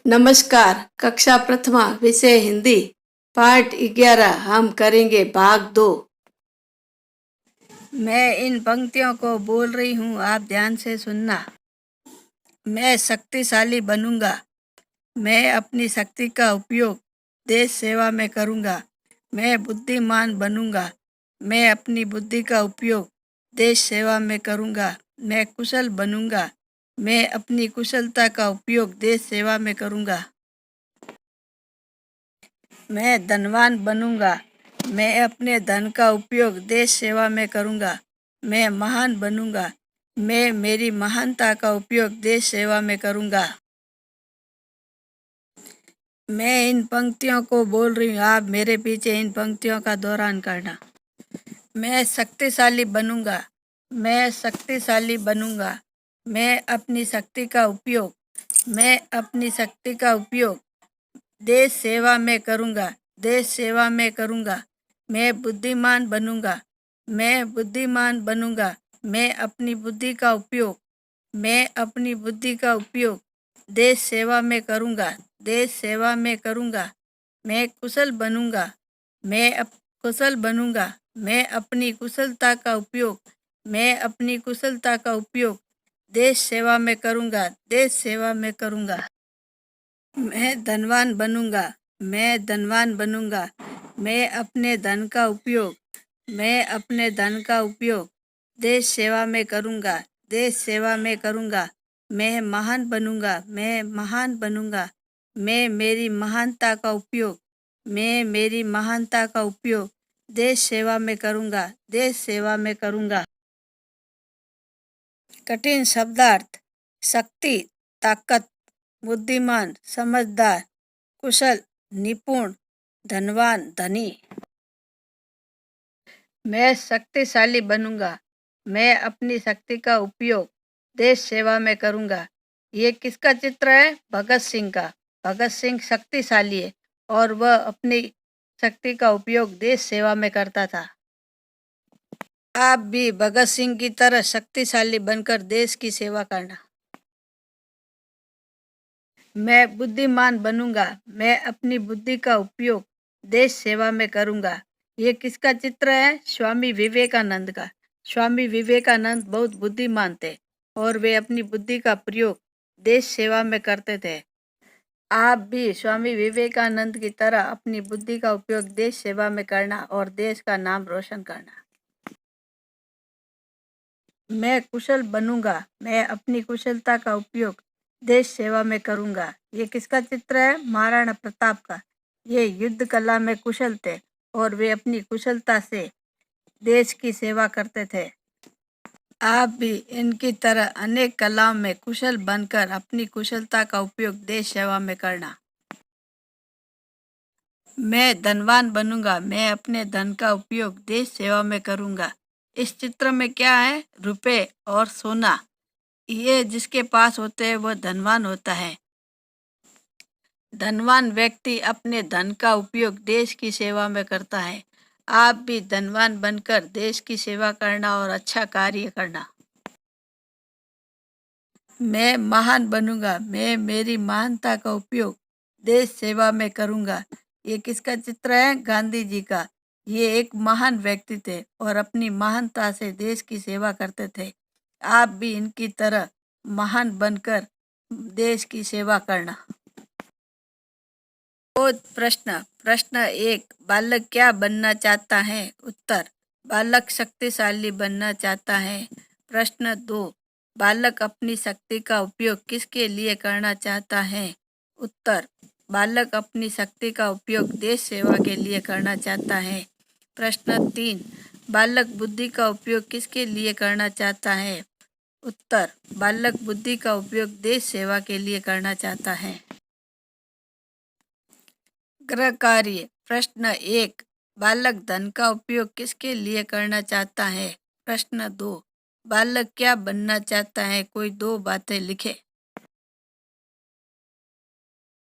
नमस्कार। कक्षा प्रथमा विषय हिंदी पाठ 11 हम करेंगे भाग 2। मैं इन पंक्तियों को बोल रही हूँ, आप ध्यान से सुनना। मैं शक्तिशाली बनूंगा। मैं अपनी शक्ति का उपयोग देश सेवा में करूंगा। मैं बुद्धिमान बनूंगा। मैं अपनी बुद्धि का उपयोग देश सेवा में करूंगा। मैं कुशल बनूंगा। मैं अपनी कुशलता का उपयोग देश सेवा में करूंगा। मैं धनवान बनूंगा। मैं अपने धन का उपयोग देश सेवा में करूंगा। मैं महान बनूंगा। मैं मेरी महानता का उपयोग देश सेवा में करूंगा। मैं इन पंक्तियों को बोल रही हूँ, आप मेरे पीछे इन पंक्तियों का दोहरान करना। मैं शक्तिशाली बनूंगा। मैं शक्तिशाली बनूंगा। मैं अपनी शक्ति का उपयोग देश सेवा में करूंगा। देश सेवा में करूंगा। मैं बुद्धिमान बनूंगा। मैं बुद्धिमान बनूंगा। मैं अपनी बुद्धि का उपयोग देश सेवा में करूंगा। देश सेवा में करूंगा। मैं कुशल बनूंगा। कुशल बनूंगा। मैं अपनी कुशलता का उपयोग देश सेवा में करूंगा। देश सेवा में करूंगा। मैं धनवान बनूंगा। मैं धनवान बनूंगा। मैं अपने धन का उपयोग देश सेवा में करूंगा। देश सेवा में करूंगा। मैं महान बनूंगा। मैं महान बनूंगा। मैं मेरी महानता का उपयोग देश सेवा में करूंगा। देश सेवा में करूंगा। कठिन शब्दार्थ: शक्ति, ताकत, बुद्धिमान, समझदार, कुशल, निपुण, धनवान, धनी। मैं शक्तिशाली बनूंगा। मैं अपनी शक्ति का उपयोग देश सेवा में करूंगा। ये किसका चित्र है? भगत सिंह का। भगत सिंह शक्तिशाली है और वह अपनी शक्ति का उपयोग देश सेवा में करता था। आप भी भगत सिंह की तरह शक्तिशाली बनकर देश की सेवा करना। मैं बुद्धिमान बनूंगा। मैं अपनी बुद्धि का उपयोग देश सेवा में करूंगा। ये किसका चित्र है? स्वामी विवेकानंद का। स्वामी विवेकानंद बहुत बुद्धिमान थे और वे अपनी बुद्धि का प्रयोग देश सेवा में करते थे। आप भी स्वामी विवेकानंद की तरह अपनी बुद्धि का उपयोग देश सेवा में करना और देश का नाम रोशन करना। मैं कुशल बनूंगा। मैं अपनी कुशलता का उपयोग देश सेवा में करूंगा। ये किसका चित्र है? महाराणा प्रताप का। ये युद्ध कला में कुशल थे और वे अपनी कुशलता से देश की सेवा करते थे। आप भी इनकी तरह अनेक कलाओं में कुशल बनकर अपनी कुशलता का उपयोग देश सेवा में करना। मैं धनवान बनूंगा। मैं अपने धन का उपयोग देश सेवा में करूंगा। इस चित्र में क्या है? रुपए और सोना। ये जिसके पास होते हैं वह धनवान होता है। धनवान व्यक्ति अपने धन का उपयोग देश की सेवा में करता है। आप भी धनवान बनकर देश की सेवा करना और अच्छा कार्य करना। मैं महान बनूंगा। मैं मेरी महानता का उपयोग देश सेवा में करूंगा। ये किसका चित्र है? गांधी जी का। ये एक महान व्यक्ति थे और अपनी महानता से देश की सेवा करते थे। आप भी इनकी तरह महान बनकर देश की सेवा करना। प्रश्न 1, बालक क्या बनना चाहता है? उत्तर: बालक शक्तिशाली बनना चाहता है। प्रश्न 2, बालक अपनी शक्ति का उपयोग किसके लिए करना चाहता है? उत्तर: बालक अपनी शक्ति का उपयोग देश सेवा के लिए करना चाहता है। प्रश्न 3, बालक बुद्धि का उपयोग किसके लिए करना चाहता है? उत्तर: बालक बुद्धि का उपयोग देश सेवा के लिए करना चाहता है। गृह कार्य: प्रश्न 1, बालक धन का उपयोग किसके लिए करना चाहता है? प्रश्न 2, बालक क्या बनना चाहता है? कोई 2 बातें लिखे।